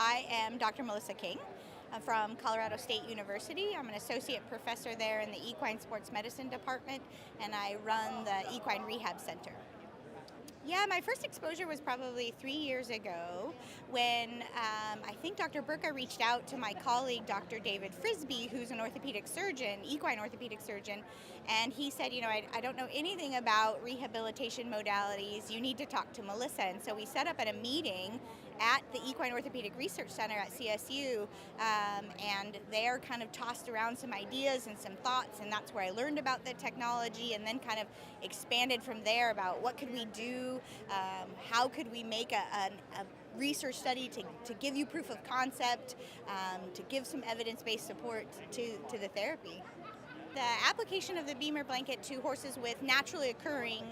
I am Dr. Melissa King. I'm from Colorado State University. I'm an associate professor there in the equine sports medicine department, and I run the equine rehab center. Yeah, my first exposure was probably 3 years ago when I think Dr. Burka reached out to my colleague, Dr. David Frisbee, who's an orthopedic surgeon, equine orthopedic surgeon, and he said, I don't know anything about rehabilitation modalities. You need to talk to Melissa. And so we set up at a meeting at the Equine Orthopedic Research Center at CSU, and there kind of tossed around some ideas and some thoughts, and that's where I learned about the technology and then kind of expanded from there about what could we do, how could we make a research study to give you proof of concept, to give some evidence-based support to the therapy. The application of the BEMER blanket to horses with naturally occurring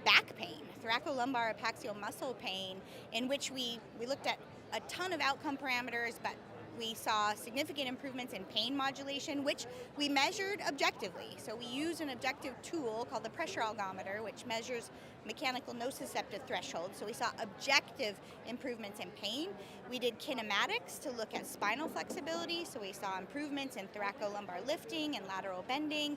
back pain, thoracolumbar epaxial muscle pain, in which we looked at a ton of outcome parameters, but we saw significant improvements in pain modulation, which we measured objectively. So we use an objective tool called the pressure algometer, which measures mechanical nociceptive thresholds. So we saw objective improvements in pain. We did kinematics to look at spinal flexibility. So we saw improvements in thoracolumbar lifting and lateral bending.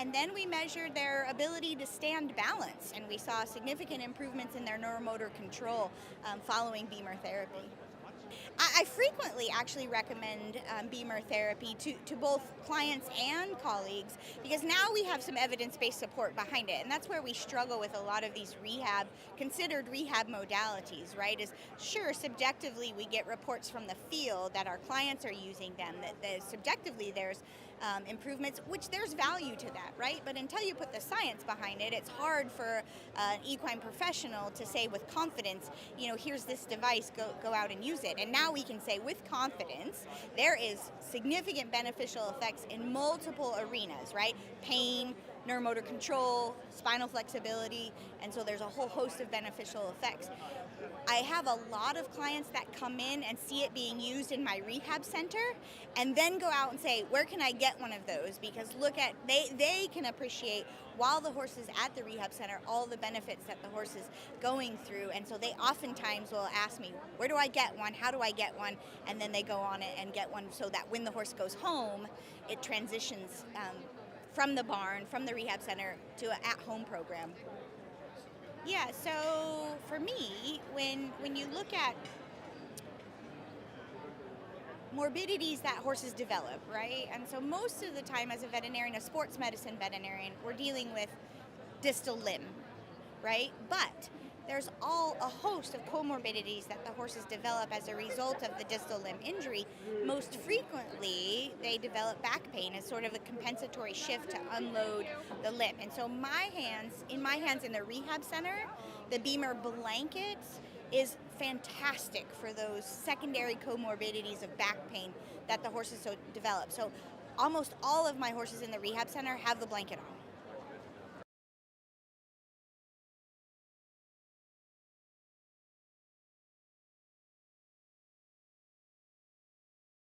And then we measured their ability to stand balance. And we saw significant improvements in their neuromotor control following BEMER therapy. I frequently actually recommend BEMER therapy to both clients and colleagues because now we have some evidence-based support behind it, and that's where we struggle with a lot of these considered rehab modalities, right? Is sure, subjectively we get reports from the field that our clients are using them, that subjectively there's improvements, which there's value to that, right? But until you put the science behind it, it's hard for an equine professional to say with confidence, here's this device, go out and use it. And now we can say with confidence, there is significant beneficial effects in multiple arenas, right? Pain, neuromotor control, spinal flexibility, and so there's a whole host of beneficial effects. I have a lot of clients that come in and see it being used in my rehab center and then go out and say, where can I get one of those? Because they can appreciate while the horse is at the rehab center all the benefits that the horse is going through, and so they oftentimes will ask me, where do I get one? How do I get one? And then they go on it and get one so that when the horse goes home, it transitions from the barn, from the rehab center to an at-home program. Yeah, so for me, when you look at morbidities that horses develop, right? And so most of the time as a veterinarian, a sports medicine veterinarian, we're dealing with distal limb, right? But there's a host of comorbidities that the horses develop as a result of the distal limb injury. Most frequently, they develop back pain as sort of a compensatory shift to unload the limb. And so in my hands in the rehab center, the BEMER blanket is fantastic for those secondary comorbidities of back pain that the horses develop. So almost all of my horses in the rehab center have the blanket on.